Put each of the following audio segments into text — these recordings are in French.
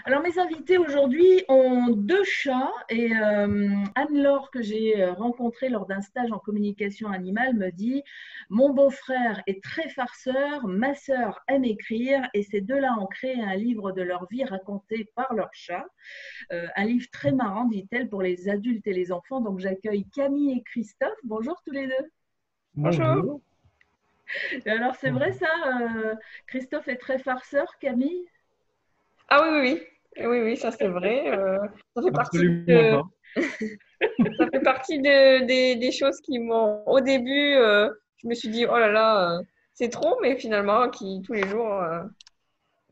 Alors, mes invités aujourd'hui ont deux chats et Anne-Laure, que j'ai rencontrée lors d'un stage en communication animale, me dit: mon beau-frère est très farceur, ma sœur aime écrire et ces deux-là ont créé un livre de leur vie raconté par leur chat. Un livre très marrant, dit-elle, pour les adultes et les enfants. Donc, j'accueille Camille et Christophe. Bonjour tous les deux. Bonjour. Bonjour. Et alors, c'est vrai ça, Christophe est très farceur, Camille? Ah oui, oui, oui, oui, oui, ça c'est vrai. Ça fait partie Absolument de, pas. ça fait partie des choses qui m'ont, au début, je me suis dit, oh là là, c'est trop, mais finalement, qui tous les jours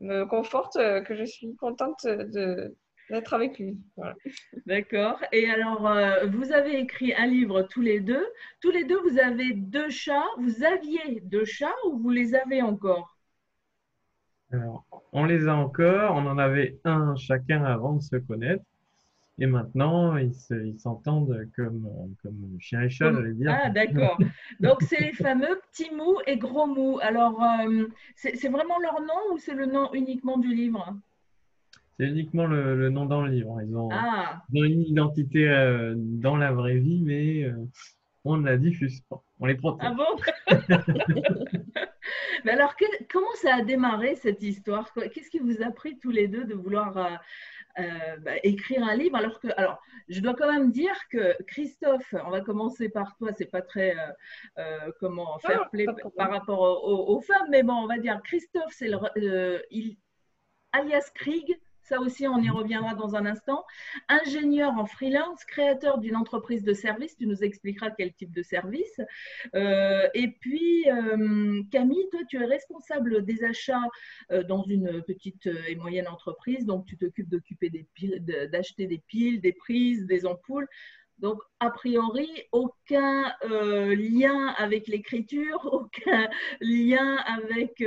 me conforte que je suis contente d'être avec lui. Voilà. D'accord. Et alors, vous avez écrit un livre tous les deux. Tous les deux, vous avez deux chats. Vous aviez deux chats ou vous les avez encore? Alors, on les a encore. On en avait un chacun avant de se connaître. Et maintenant, ils s'entendent comme chien et chat, j'allais dire. Ah, d'accord. Donc, c'est les fameux petits mou et gros mou. Alors, c'est vraiment leur nom ou c'est le nom uniquement du livre? C'est uniquement le nom dans le livre. Ah, Ils ont une identité dans la vraie vie, mais on ne la diffuse pas. On les ah protège. bon? Mais alors, comment ça a démarré cette histoire? Qu'est-ce qui vous a pris tous les deux de vouloir écrire un livre alors, je dois quand même dire que Christophe, on va commencer par toi, c'est pas très comment Ah, fair play pas de par problème. rapport aux femmes, mais bon, on va dire Christophe, c'est alias Krieg, ça aussi on y reviendra dans un instant, ingénieur en freelance, créateur d'une entreprise de service, tu nous expliqueras quel type de service. Et puis Camille, toi tu es responsable des achats dans une petite et moyenne entreprise, donc tu t'occupes d'acheter des piles, des prises, des ampoules. Donc, a priori, aucun lien avec l'écriture, aucun lien avec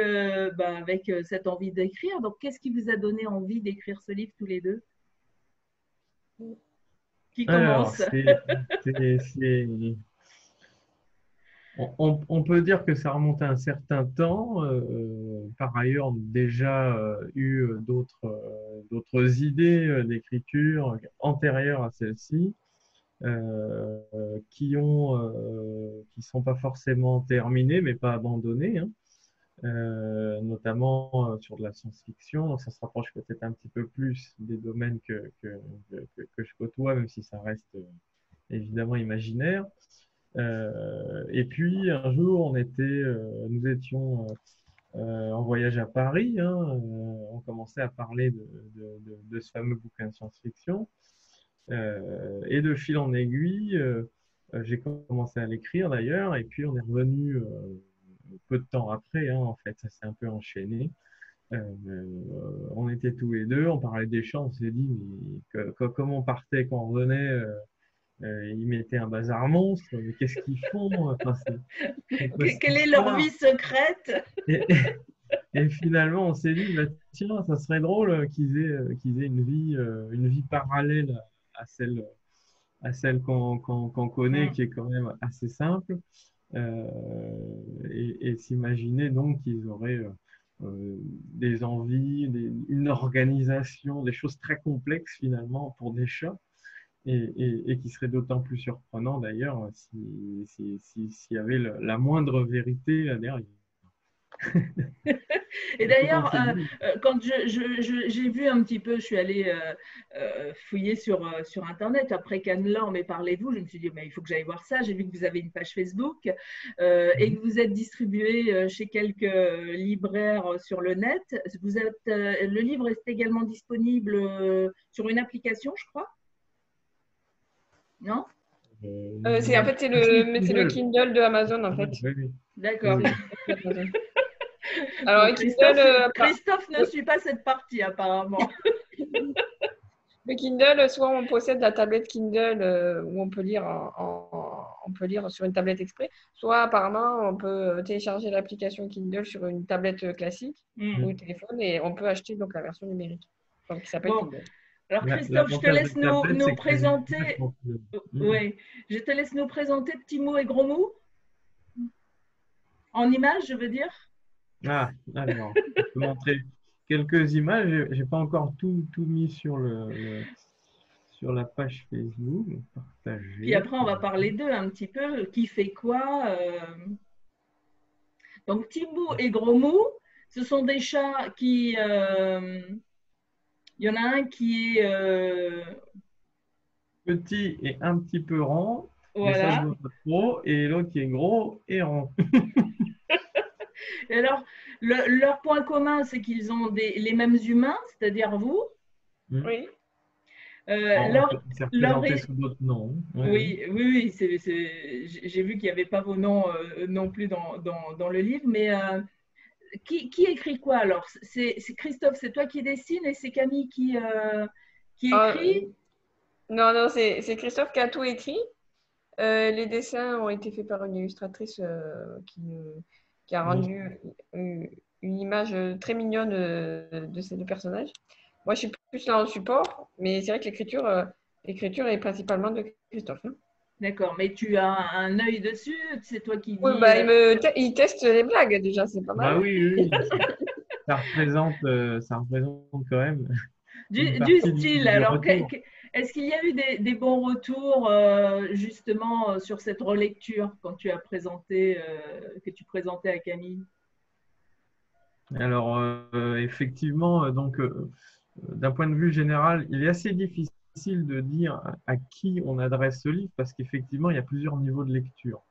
cette envie d'écrire. Donc, qu'est-ce qui vous a donné envie d'écrire ce livre tous les deux? Qui Alors, commence? c'est- c'est- on peut dire que ça remonte à un certain temps. Par ailleurs, on a déjà eu d'autres idées d'écriture antérieures à celle-ci, qui sont pas forcément terminées, mais pas abandonnées, hein. Notamment sur de la science-fiction. Donc, ça se rapproche peut-être un petit peu plus des domaines que je côtoie, même si ça reste évidemment imaginaire. Et puis un jour, nous étions en voyage à Paris, hein, on commençait à parler de ce fameux bouquin de science-fiction. Et de fil en aiguille, j'ai commencé à l'écrire d'ailleurs, et puis on est revenu peu de temps après, hein, en fait, ça s'est un peu enchaîné. On était tous les deux, on parlait des chants, on s'est dit, mais comment on partait quand on revenait, ils mettaient un bazar monstre, mais qu'est-ce qu'ils font? Enfin, c'est quoi cette Quelle est leur vie histoire? secrète? Et, et finalement, on s'est dit, bah, tiens, ça serait drôle qu'ils aient une vie parallèle à celle qu'on connaît, qui est quand même assez simple, euh, et s'imaginer donc qu'ils auraient des envies, une organisation, des choses très complexes finalement pour des chats, et qui serait d'autant plus surprenant d'ailleurs s'il y avait la moindre vérité là derrière. Et Donc on d'ailleurs, s'est dit, quand j'ai vu un petit peu, je suis allée fouiller sur Internet, après qu'Anne-Laure m'ait parlé de vous, je me suis dit, mais il faut que j'aille voir ça. J'ai vu que vous avez une page Facebook et que vous êtes distribué chez quelques libraires sur le net. Le livre est également disponible sur une application, je crois, non? En fait, ah si, c'est le Kindle. Kindle de Amazon, en fait. Oui, oui, oui, D'accord. oui. Amazon. Alors, Bon, un Kindle, Christophe ne suit pas cette partie apparemment. le Kindle, soit on possède la tablette Kindle où on peut lire on peut lire sur une tablette exprès, soit apparemment on peut télécharger l'application Kindle sur une tablette classique ou Hmm. le téléphone et on peut acheter donc la version numérique, donc qui s'appelle Bon, Kindle. alors Christophe, je te L'avantage des laisse tablettes, nous c'est qu'elles présenter. complètement plus. Oui, je te laisse nous présenter Petit Mot et Gros Mot en images, je veux dire. Ah, alors, je peux montrer. quelques images. J'ai pas encore tout mis sur sur la page Facebook. Puis Partager. après, on va parler d'eux un petit peu, qui fait quoi. Donc, Timou et Gros Mou, ce sont des chats qui. Il y en a un qui est. Petit et un petit peu rond, mais ça se Voilà. voit pas trop. Et l'autre qui est gros et rond. Et alors, leur point commun, c'est qu'ils ont les mêmes humains, c'est-à-dire vous. Hmm. Oui. Leur, C'est leur, représenté sous d'autres noms. Oui, oui. oui, oui, oui, j'ai vu qu'il n'y avait pas vos noms non plus dans le livre, mais qui écrit quoi alors? C'est Christophe, c'est toi qui dessine et c'est Camille qui Ah, écrit? non, non, c'est Christophe qui a tout écrit. Les dessins ont été faits par une illustratrice qui a rendu une image très mignonne de ces deux personnages. Moi, je suis plus là en support, mais c'est vrai que l'écriture est principalement de Christophe, hein. D'accord, mais tu as un œil dessus, c'est toi qui Oui, dis bah, il teste les blagues déjà, c'est pas Bah mal. oui, oui, oui. Ça représente quand même une du partie style. du Alors, retour. est-ce qu'il y a eu des bons retours justement sur cette relecture quand tu as présenté, que tu présentais à Camille? Alors, effectivement, d'un point de vue général, il est assez difficile de dire à qui on adresse ce livre parce qu'effectivement, il y a plusieurs niveaux de lecture.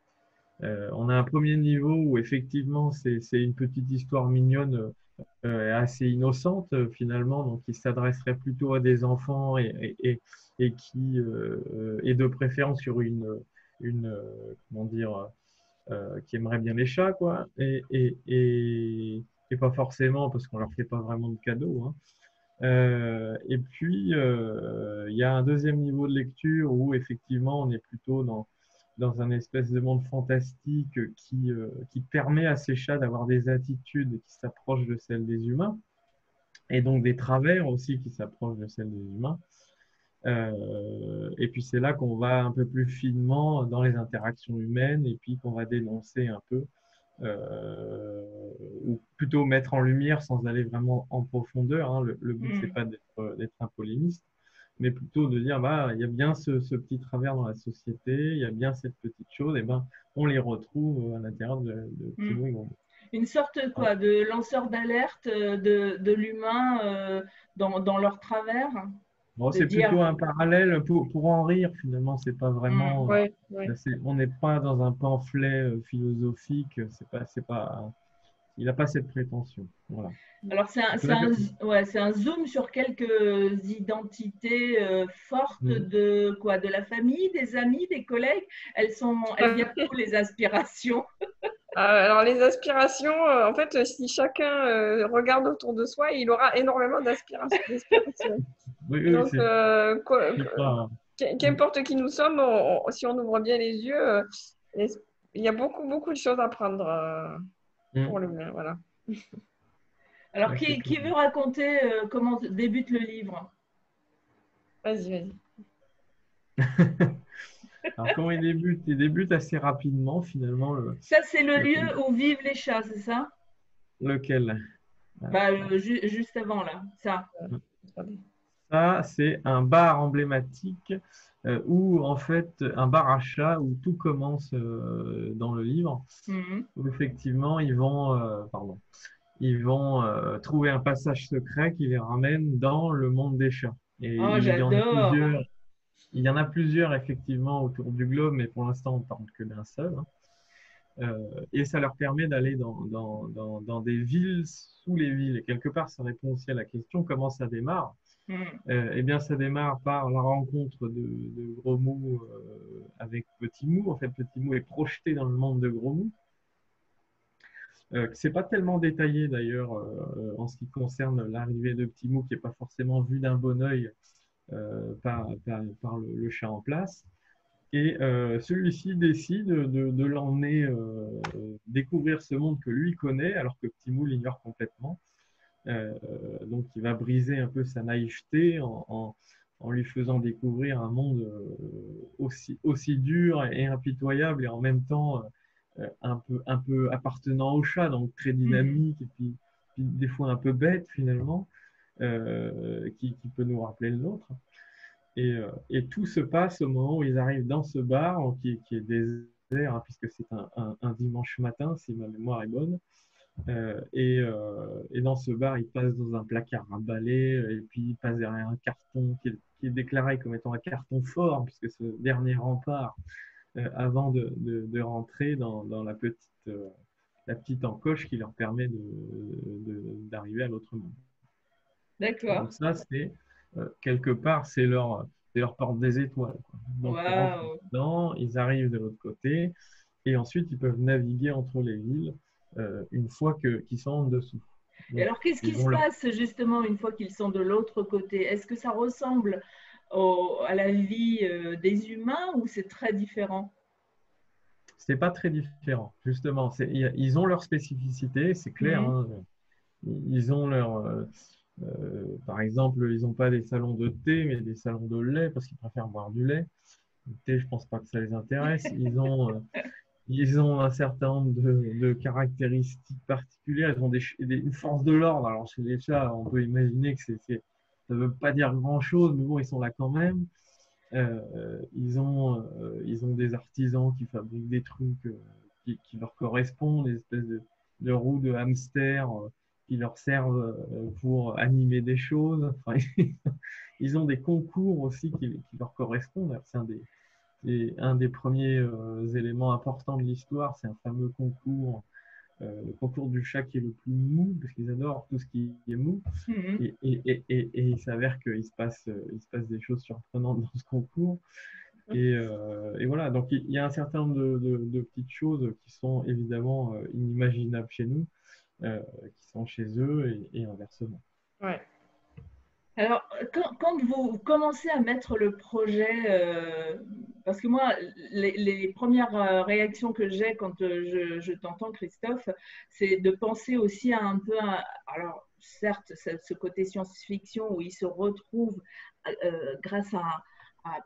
On a un premier niveau où effectivement, c'est une petite histoire mignonne, assez innocente finalement, donc qui s'adresserait plutôt à des enfants et qui est de préférence sur comment dire, qui aimeraient bien les chats, quoi, et pas forcément parce qu'on leur fait pas vraiment de cadeaux, hein. Et puis, il y a un deuxième niveau de lecture où effectivement on est plutôt dans un espèce de monde fantastique qui permet à ces chats d'avoir des attitudes qui s'approchent de celles des humains et donc des travers aussi qui s'approchent de celles des humains. Et puis c'est là qu'on va un peu plus finement dans les interactions humaines et puis qu'on va dénoncer un peu, euh, ou plutôt mettre en lumière sans aller vraiment en profondeur, hein. Le but, c'est Hmm. pas d'être un polémiste, mais plutôt de dire, bah, il y a bien ce petit travers dans la société, il y a bien cette petite chose, et ben, on les retrouve à l'intérieur de Hmm. Timon et Gromit. Une sorte Voilà. quoi, de lanceur d'alerte de l'humain dans leur travers, Bon, de c'est dire plutôt un parallèle pour en rire, finalement, c'est pas hmm. vraiment, Ouais, ouais. on n'est pas dans un pamphlet philosophique, il n'a pas cette prétention. Voilà. Alors C'est vrai que- ouais, c'est un zoom sur quelques identités fortes Mhm. de quoi, de la famille, des amis, des collègues. Elles viennent d'où les inspirations? Alors, les aspirations, en fait, si chacun regarde autour de soi, il aura énormément d'inspiration. Oui, oui, Donc, c'est pas. qu'importe qui nous sommes, si on ouvre bien les yeux, il y a beaucoup, beaucoup de choses à prendre pour Mhm. le bien. Voilà. Alors, Ouais, c'est qui clair. veut raconter comment débute le livre? Vas-y, vas-y. Alors, comment il débute? Il débute assez rapidement, finalement. Ça, c'est le Le- lieu où vivent les chats, c'est ça? lequel? Bah, juste avant, là, ça. Attendez. Ça, c'est un bar emblématique où, en fait, un bar à chat où tout commence dans le livre, Mhm. où effectivement, ils vont trouver un passage secret qui les ramène dans le monde des chats. Et Oh, j'adore. il y en a plusieurs, effectivement, autour du globe, mais pour l'instant, on ne parle que d'un seul, hein. Et ça leur permet d'aller dans des villes sous les villes. Et quelque part, ça répond aussi à la question comment ça démarre. Mhm. Eh bien, ça démarre par la rencontre de Gros Mou avec Petit Mou. En fait, Petit Mou est projeté dans le monde de Gros Mou. C'est pas tellement détaillé d'ailleurs en ce qui concerne l'arrivée de Petit Mou, qui n'est pas forcément vu d'un bon œil par le chat en place. Et celui-ci décide de l'emmener découvrir ce monde que lui connaît, alors que Petit Mou l'ignore complètement. Euh, donc, il va briser un peu sa naïveté en lui faisant découvrir un monde aussi dur et impitoyable et en même temps un peu appartenant au chat, donc très Mhm. dynamique et puis des fois un peu bête finalement, qui peut nous rappeler le nôtre. Et tout se passe au moment où ils arrivent dans ce bar qui est désert, hein, puisque c'est un dimanche matin, si ma mémoire est bonne. Et dans ce bar, ils passent dans un placard à balai, et puis ils passent derrière un carton qui est déclaré comme étant un carton fort, puisque c'est le dernier rempart avant de rentrer dans la petite encoche qui leur permet d'arriver à l'autre monde. D'accord. Donc ça, c'est quelque part, c'est leur porte des étoiles, quoi. Donc ils rentrent dedans, ils arrivent de l'autre côté, et ensuite ils peuvent naviguer entre les villes une fois qu'ils sont en dessous. Et alors, qu'est-ce qui se passe justement une fois qu'ils sont de l'autre côté? Est-ce que ça ressemble à la vie des humains ou c'est très différent? C'est pas très différent, justement. Ils ont leur spécificité, c'est clair. Hein. Ils ont par exemple, ils n'ont pas des salons de thé, mais des salons de lait parce qu'ils préfèrent boire du lait. Le thé, je pense pas que ça les intéresse. Ils ont un certain nombre de caractéristiques particulières. Ils ont une force de l'ordre. Alors, chez les chats, on peut imaginer que ça ne veut pas dire grand-chose, mais bon, ils sont là quand même. Ils ont des artisans qui fabriquent des trucs qui leur correspondent, des espèces de roues de hamster qui leur servent pour animer des choses. Enfin, ils ont des concours aussi qui leur correspondent. C'est un des premiers éléments importants de l'histoire, c'est un fameux concours, le concours du chat qui est le plus mou, parce qu'ils adorent tout ce qui est mou. Et il s'avère qu'il se passe des choses surprenantes dans ce concours. Et voilà, donc il y a un certain nombre de petites choses qui sont évidemment inimaginables chez nous, qui sont chez eux et inversement. Ouais. Alors, quand vous commencez à mettre le projet, parce que moi, les premières réactions que j'ai quand je t'entends, Christophe, c'est de penser aussi à un peu, alors certes, ce côté science-fiction où ils se retrouvent grâce à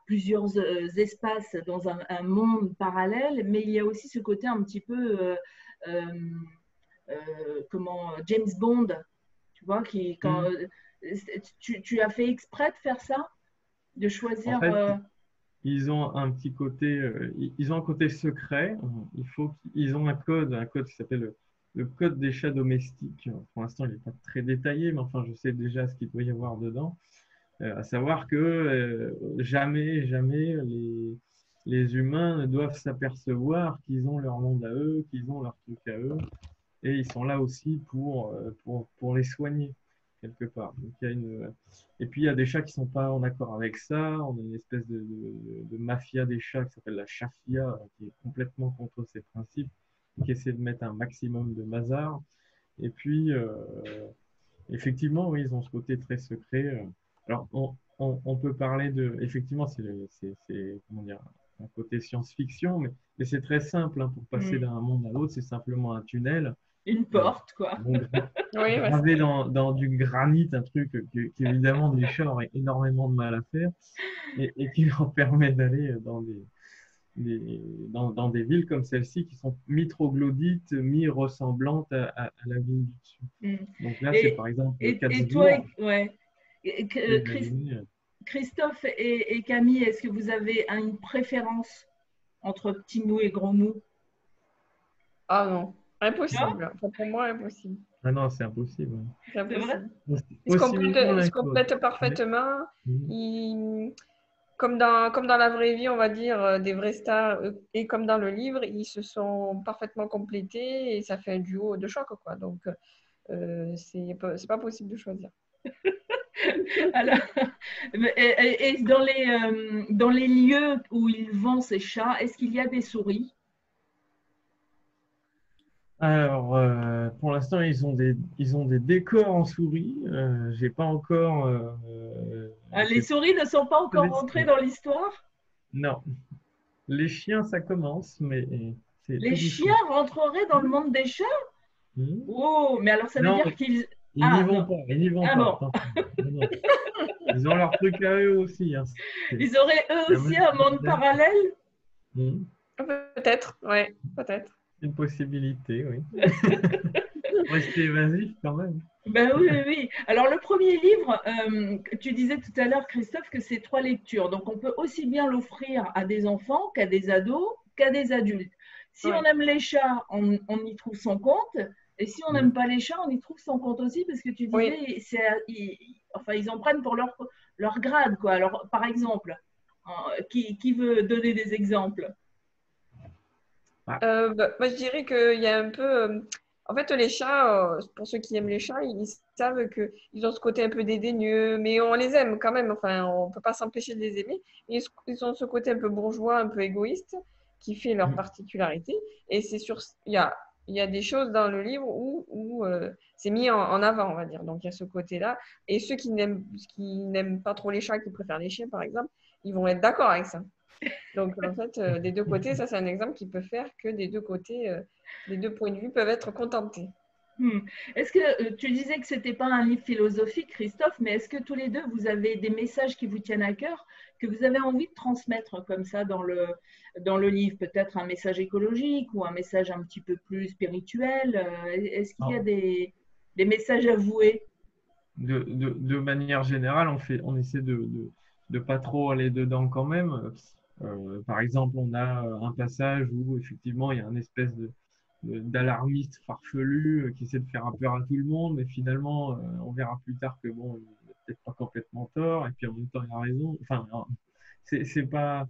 plusieurs espaces dans un monde parallèle, mais il y a aussi ce côté un petit peu, James Bond, tu vois, quand… Tu as fait exprès de faire ça? De choisir… En fait, ils ont un petit côté, ils ont un côté secret. Ils ont un code qui s'appelle le code des chats domestiques. Pour l'instant, il n'est pas très détaillé, mais enfin, je sais déjà ce qu'il doit y avoir dedans. À savoir que jamais les humains ne doivent s'apercevoir qu'ils ont leur monde à eux, qu'ils ont leur truc à eux, et ils sont là aussi pour les soigner quelque part. Donc, et puis il y a des chats qui ne sont pas en accord avec ça. On a une espèce de mafia des chats qui s'appelle la chafia, qui est complètement contre ces principes, qui essaie de mettre un maximum de mazar. Et puis effectivement, oui, ils ont ce côté très secret. Alors, on peut parler effectivement, c'est comment dire, un côté science-fiction, mais c'est très simple, hein, pour passer d'un monde à l'autre, c'est simplement un tunnel. Une porte, quoi. Gravé dans du granit, un truc qui évidemment, les chats auraient énormément de mal à faire et qui leur permet d'aller dans des villes comme celle-ci qui sont mi-troglodytes, mi-ressemblantes à la ville du dessus. Donc là, c'est par exemple et toi, Christophe et Camille, est-ce que vous avez une préférence entre petit mou et gros mou? Ah non, impossible. Enfin, pour moi, impossible. Ah non, c'est impossible. C'est impossible. Ils se complètent parfaitement. Comme dans la vraie vie, on va dire, des vraies stars, et comme dans le livre, ils se sont parfaitement complétés et ça fait un duo de choc, quoi. Donc, c'est pas possible de choisir. Alors, et dans les lieux où ils vendent ces chats, est-ce qu'il y a des souris? Alors, pour l'instant, ils ont des décors en souris. J'ai pas encore. Les souris ne sont pas encore rentrées dans l'histoire? Non. Les chiens, ça commence, mais les chiens rentreraient dans le monde des chats? Oh, mais alors ça veut dire qu'ils… Ils n'y vont pas. Ils n'y vont pas. Bon. Non. Ils ont leur truc à eux aussi. Hein. Ils auraient eux aussi un monde parallèle? Peut-être, ouais, peut-être. Une possibilité, oui. Rester évasif quand même. Ben oui, oui, oui. Alors, le premier livre, tu disais tout à l'heure, Christophe, que c'est 3 lectures. Donc, on peut aussi bien l'offrir à des enfants qu'à des ados, qu'à des adultes. Si on Ouais. aime les chats, on y trouve son compte. Et si on n'aime Mm. pas les chats, on y trouve son compte aussi, parce que tu Oui. disais, enfin, ils en prennent pour leur grade, quoi. Alors, par exemple, qui veut donner des exemples? Ah, Moi, je dirais qu'il y a un peu. En fait, les chats, pour ceux qui aiment les chats, ils savent qu'ils ont ce côté un peu dédaigneux, mais on les aime quand même. Enfin, on ne peut pas s'empêcher de les aimer. Ils ont ce côté un peu bourgeois, un peu égoïste, qui fait leur mm. particularité. Et c'est sûr, il y a des choses dans le livre où c'est mis en avant, on va dire. Donc, il y a ce côté-là. Et ceux qui n'aiment pas trop les chats, qui préfèrent les chiens, par exemple, ils vont être d'accord avec ça. Donc, en fait, des deux côtés, ça, c'est un exemple qui peut faire que des deux côtés, les deux points de vue peuvent être contentés. Hmm. Est-ce que tu disais que c'était pas un livre philosophique, Christophe, mais est-ce que tous les deux, vous avez des messages qui vous tiennent à cœur, que vous avez envie de transmettre comme ça dans le livre? Peut-être un message écologique ou un message un petit peu plus spirituel? Est-ce qu'il y a Alors, des messages avoués? de manière générale, on essaie de pas trop aller dedans quand même. Par exemple, on a un passage où effectivement il y a une espèce d'alarmiste farfelu qui essaie de faire un peur à tout le monde, mais finalement, on verra plus tard que bon, il n'a peut-être pas complètement tort, et puis en même temps, il a raison. Enfin, c'est c'est pas,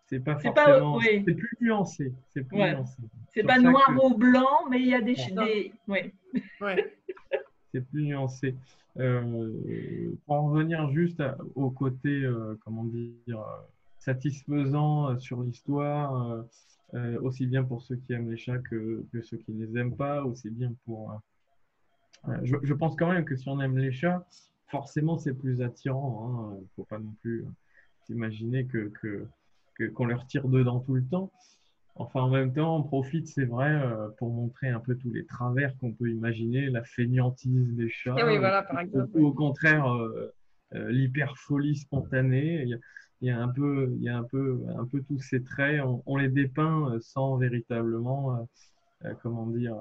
c'est pas C'est pas, forcément, oui, c'est plus nuancé, c'est plus ouais. nuancé. C'est Sur pas chaque, noir ou blanc, mais il y a Non, oui. ouais. c'est plus nuancé. Pour en revenir juste au côté, comment dire, satisfaisant sur l'histoire, aussi bien pour ceux qui aiment les chats que ceux qui ne les aiment pas, aussi bien pour... je pense quand même que si on aime les chats, forcément c'est plus attirant. Il ne faut pas non plus s'imaginer qu'on leur tire dedans tout le temps. Enfin, en même temps, on profite, c'est vrai, pour montrer un peu tous les travers qu'on peut imaginer, la fainéantise des Et oui, chats, voilà, par exemple. ou Ouais. au contraire, l'hyperfolie spontanée. Il y a un peu, il y a un peu tous ces traits. On les dépeint sans véritablement, comment dire,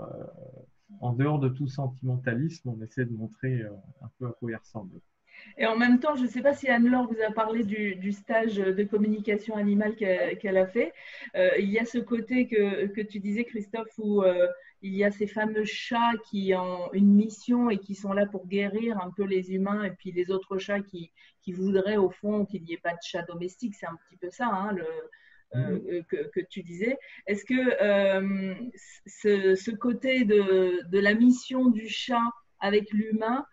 en dehors de tout sentimentalisme, on essaie de montrer un peu à quoi ils ressemblent. Et en même temps, je ne sais pas si Anne-Laure vous a parlé du stage de communication animale qu'elle a fait. Il y a ce côté que tu disais, Christophe, où il y a ces fameux chats qui ont une mission et qui sont là pour guérir un peu les humains et puis les autres chats qui voudraient au fond qu'il n'y ait pas de chat domestique. C'est un petit peu ça, hein, Mhm. que tu disais. Est-ce que ce côté de la mission du chat avec l'humain,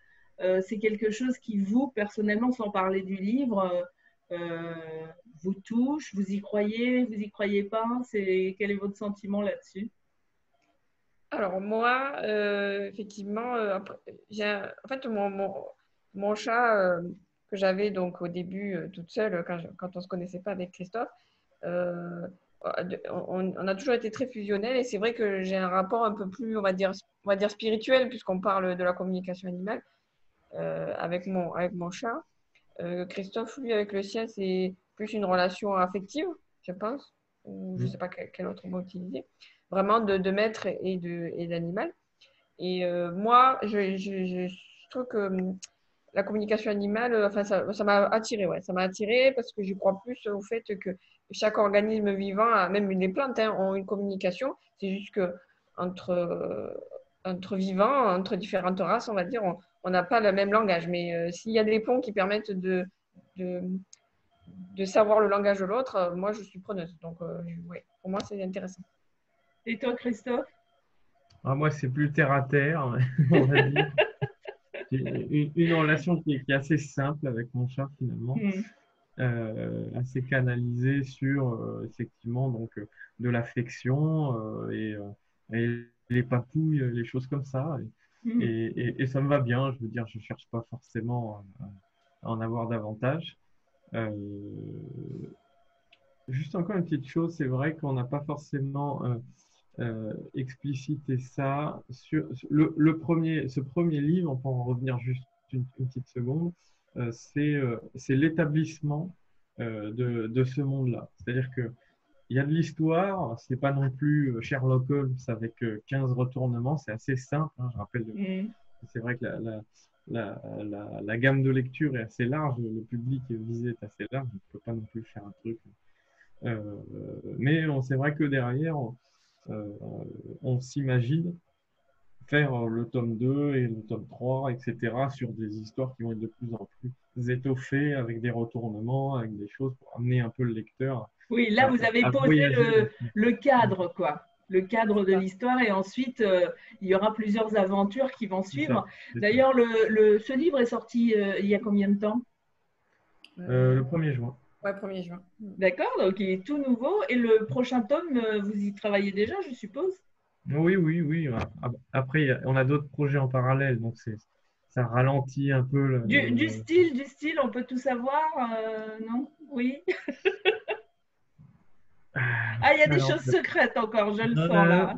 c'est quelque chose qui vous, personnellement, sans parler du livre, vous touche, vous y croyez pas? Quel est votre sentiment là-dessus? Alors, moi, effectivement, en fait, mon chat que j'avais donc au début toute seule, quand on ne se connaissait pas avec Christophe, euh, on a toujours été très fusionnels et c'est vrai que j'ai un rapport un peu plus, on va dire spirituel, puisqu'on parle de la communication animale avec mon chat. Christophe, lui, avec le sien, c'est plus une relation affective, je pense, ou je ne sais pas quel autre mot utiliser, vraiment de maître et d'animal. Et moi, je trouve que la communication animale, enfin, ça m'a attiré, ouais, ça m'a attiré parce que je crois plus au fait que chaque organisme vivant, même les plantes, hein, ont une communication. C'est juste que entre vivants, entre différentes races, on va dire, on n'a pas le même langage. Mais s'il y a des ponts qui permettent de, de savoir le langage de l'autre, moi, je suis preneuse. Donc, ouais, pour moi, c'est intéressant. Et toi, Christophe? Ah, moi, c'est plus terre à terre, on va dire. J'ai une relation qui est assez simple avec mon chat finalement, Hmm. assez canalisée sur effectivement donc de l'affection et les papouilles, les choses comme ça. Hmm. Et ça me va bien. Je veux dire, je cherche pas forcément à en avoir davantage. Euh, Juste encore une petite chose, c'est vrai qu'on n'a pas forcément explicité ça sur ce premier livre. On peut en revenir juste une petite seconde. C'est l'établissement de ce monde-là. C'est-à-dire que il y a de l'histoire, c'est pas non plus Sherlock Holmes avec 15 retournements, c'est assez simple, hein. Je rappelle, c'est vrai que la gamme de lecture est assez large, le public visé est assez large, on ne peut pas non plus faire un truc. Mais c'est vrai que derrière, on s'imagine faire le tome 2 et le tome 3, etc., sur des histoires qui vont être de plus en plus étoffées, avec des retournements, avec des choses pour amener un peu le lecteur Oui, là, vous avez à posé voyager. le cadre, quoi. Le cadre de l'histoire, et ensuite, il y aura plusieurs aventures qui vont C'est ça, suivre. c'est ça. D'ailleurs, ce livre est sorti il y a combien de temps? Le 1er juin. Ouais, 1er juin. D'accord, donc il est tout nouveau. Et le prochain tome, vous y travaillez déjà, je suppose? Oui, oui, oui. Après, on a d'autres projets en parallèle, donc ça ralentit un peu Du style, on peut tout savoir, non? Oui. Ah, il y a des Alors, choses secrètes encore, je le sens euh, là.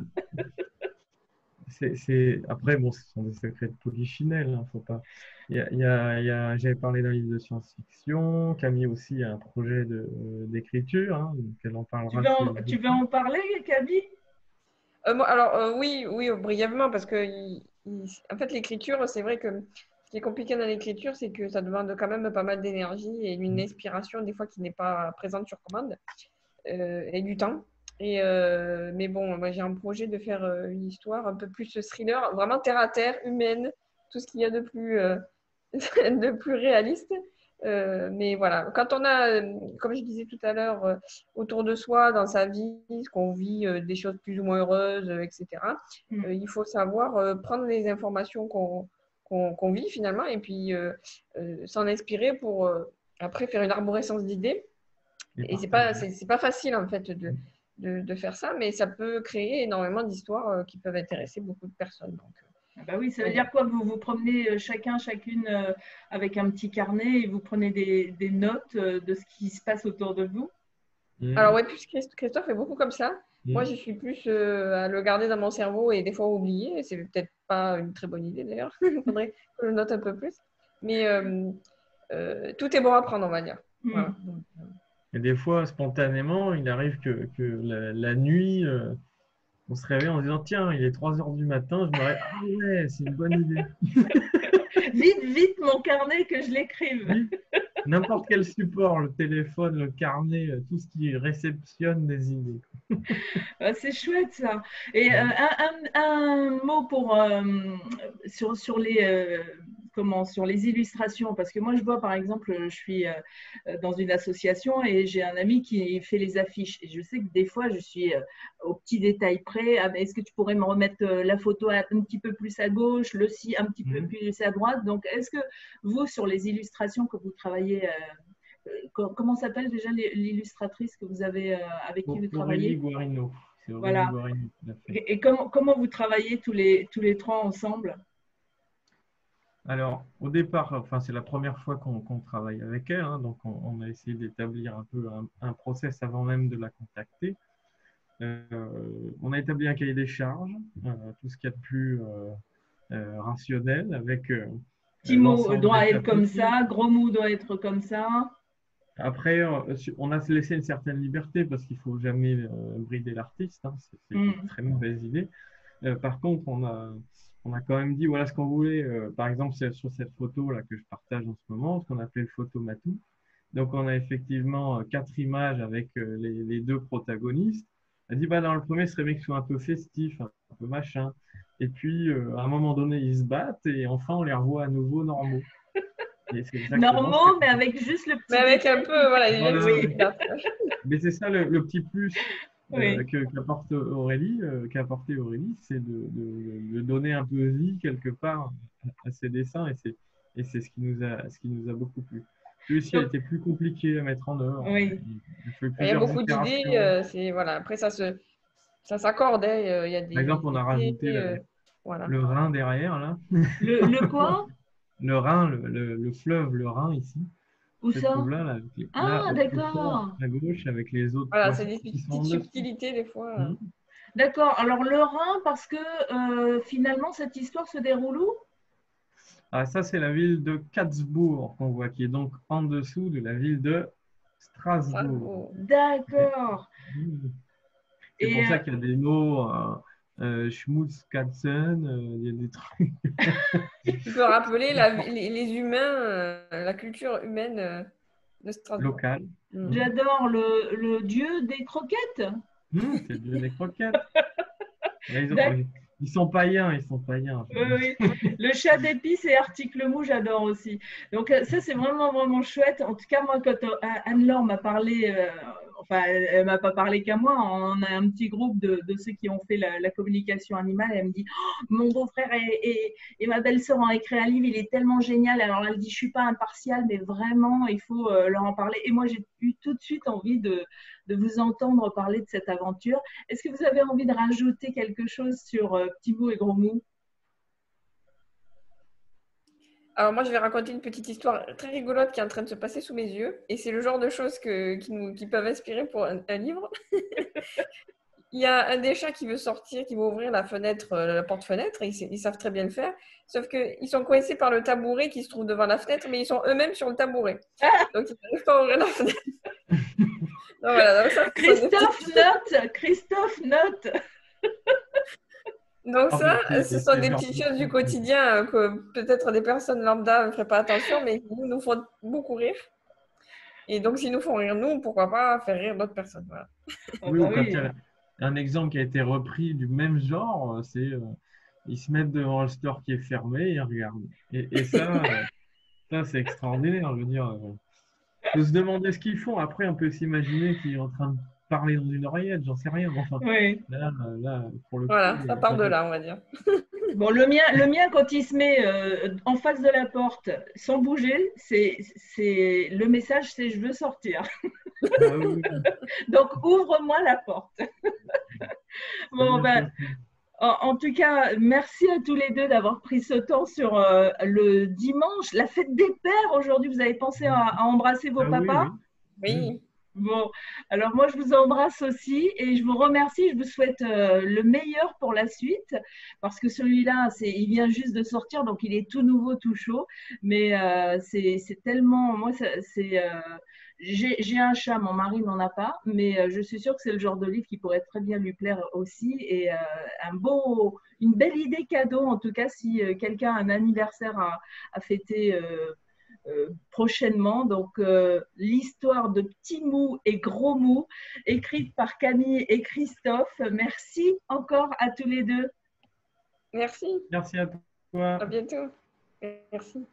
Après, bon, ce sont des secrets de polichinelle, hein, faut pas. J'avais parlé d'un livre de science-fiction. Camille aussi a un projet d'écriture, hein, donc elle en Tu parlera veux si en, elle veut. tu veux en parler, Kaby? Alors, oui, oui, brièvement, parce que en fait, l'écriture, c'est vrai que ce qui est compliqué dans l'écriture, c'est que ça demande quand même pas mal d'énergie et une inspiration, des fois, qui n'est pas présente sur commande, et du temps. Mais bon, moi, j'ai un projet de faire une histoire un peu plus thriller, vraiment terre à terre, humaine, tout ce qu'il y a de plus, de plus réaliste. Mais voilà, quand on a, comme je disais tout à l'heure, autour de soi, dans sa vie, qu'on vit des choses plus ou moins heureuses, etc., il faut savoir prendre les informations qu'on vit finalement et puis s'en inspirer pour après faire une arborescence d'idées. Et c'est pas facile en fait de faire ça, mais ça peut créer énormément d'histoires qui peuvent intéresser beaucoup de personnes. Ah bah oui, ça veut Donc, dire quoi? Vous vous promenez chacune avec un petit carnet et vous prenez des notes de ce qui se passe autour de vous? alors, ouais, plus Christophe est beaucoup comme ça. Moi, Mm. je suis plus à le garder dans mon cerveau et des fois oublier. C'est peut-être pas une très bonne idée d'ailleurs. Il faudrait que je note un peu plus. Mais tout est bon à prendre, on va dire. Voilà. Et des fois, spontanément, il arrive que la nuit, on se réveille en se disant, tiens, il est 3 heures du matin, je me réveille, ah ouais, c'est une bonne idée. Vite, vite, mon carnet, que je l'écrive. Oui. N'importe quel support, le téléphone, le carnet, tout ce qui réceptionne des idées. C'est chouette ça. Et un mot pour, sur sur les illustrations, parce que moi je vois par exemple, je suis dans une association et j'ai un ami qui fait les affiches. Et je sais que des fois je suis au petit détail près. Ah, est-ce que tu pourrais me remettre la photo un petit peu plus à gauche, le ci un petit peu plus à droite? Donc est-ce que vous, sur les illustrations que vous travaillez, comment s'appelle déjà l'illustratrice que vous avez avec qui vous Aurélie travaillez? Guarino. C'est Aurélie Voilà. Guarino qui l'a fait. Et comment vous travaillez tous les trois ensemble? Alors, au départ, enfin, c'est la première fois qu'on travaille avec elle, hein, donc on a essayé d'établir un peu un process avant même de la contacter. On a établi un cahier des charges, tout ce qu'il y a de plus rationnel, avec Petit mot l'ensemble doit des être comme chapitres. ça, gros mot doit être comme ça. Après, on a laissé une certaine liberté parce qu'il ne faut jamais brider l'artiste, hein, c'est une très mauvaise idée. Par contre, on a quand même dit voilà ce qu'on voulait. Par exemple, c'est sur cette photo là que je partage en ce moment, ce qu'on appelait le photomatou. Donc, on a effectivement 4 images avec les deux protagonistes. Elle dit bah, dans le premier, ce serait bien que ce soit un peu festif, un peu machin. Et puis, à un moment donné, ils se battent et enfin, on les revoit à nouveau normaux. Et c'est exactement ce Normaux, mais que. avec juste le mais petit avec un détail peu, voilà, il y a Voilà. des Oui, petits- Mais c'est ça le petit plus oui. qu'apporte Aurélie, qu'a apporté Aurélie, c'est de donner un peu vie quelque part à ses dessins et c'est ce qui nous a beaucoup plu. Celui-ci a Donc, été plus compliqué à mettre en œuvre. oui. Il fait Il y a plusieurs beaucoup d'idées. itérations. C'est voilà. Après, ça s'accorde. Hein, il y a Par exemple, on des a idées. rajouté Voilà. le Rhin derrière, là. Le quoi? Le Rhin, le fleuve, le Rhin ici, Où se ça? trouve là, là Ah, au fond, d'accord. à gauche, avec les autres Voilà, c'est poissons des qui sont en petites dessous. subtilités des fois. Hmm. D'accord. Alors, le Rhin, parce que finalement, cette histoire se déroule où? Ah, ça, c'est la ville de Katzbourg qu'on voit, qui est donc en dessous de la ville de Strasbourg. D'accord. C'est Et pour ça qu'il y a des mots, Schmutzkatzen, il y a des trucs. Tu peux rappeler les humains, la culture humaine de Strasbourg. Local. j'adore le dieu des croquettes. C'est le dieu des croquettes. Là, D'accord. ils sont païens, ils sont païens. Oui. Le chat d'épices et article mou, j'adore aussi. Donc ça, c'est vraiment, vraiment chouette. En tout cas, moi, quand Anne-Laure m'a parlé, enfin, elle m'a pas parlé qu'à moi, on a un petit groupe de ceux qui ont fait la communication animale. Elle me dit, oh, mon beau-frère et ma belle-sœur ont écrit un livre, il est tellement génial. Alors elle dit, je suis pas impartiale, mais vraiment, il faut leur en parler. Et moi, j'ai eu tout de suite envie de vous entendre parler de cette aventure. Est-ce que vous avez envie de rajouter quelque chose sur Petit Mou et Gros Mou? Alors moi, je vais raconter une petite histoire très rigolote qui est en train de se passer sous mes yeux. Et c'est le genre de choses qui peuvent inspirer pour un livre. Il y a un des chats qui veut sortir, qui veut ouvrir la fenêtre, la porte-fenêtre. Ils savent très bien le faire. Sauf qu'ils sont coincés par le tabouret qui se trouve devant la fenêtre, mais ils sont eux-mêmes sur le tabouret. Donc, ils n'arrivent pas à ouvrir la fenêtre. Donc, voilà, donc ça, Christophe note. Donc ça, ce sont des petites choses du quotidien que peut-être des personnes lambda ne feraient pas attention, mais qui nous font beaucoup rire. Et donc, s'ils nous font rire, nous, pourquoi pas faire rire d'autres personnes. Voilà. Oui, ou quand il y a un exemple qui a été repris du même genre, c'est ils se mettent devant le store qui est fermé et ils regardent. Et ça, ça c'est extraordinaire. Je veux dire, on peut se demander ce qu'ils font. Après, on peut s'imaginer qu'ils sont en train de parler dans une oreillette, j'en sais rien. Enfin, oui. là, pour le voilà, coup, ça part de là, on va dire. Bon, le mien, quand il se met en face de la porte, sans bouger, c'est le message, c'est je veux sortir. Ah, oui. Donc, ouvre-moi la porte. Bon, ben, en tout cas, merci à tous les deux d'avoir pris ce temps sur le dimanche, la fête des pères aujourd'hui. Vous avez pensé à embrasser vos papas? Oui. Bon, alors moi je vous embrasse aussi et je vous remercie. Je vous souhaite le meilleur pour la suite parce que celui-là, il vient juste de sortir, donc il est tout nouveau, tout chaud. Mais c'est tellement, moi, j'ai un chat, mon mari n'en a pas, mais je suis sûre que c'est le genre de livre qui pourrait très bien lui plaire aussi et une belle idée cadeau en tout cas si quelqu'un a un anniversaire à fêter. Prochainement. Donc, l'histoire de Petit Mou et Gros Mou, écrite par Camille et Christophe. Merci encore à tous les deux. Merci. Merci à toi. À bientôt. Merci.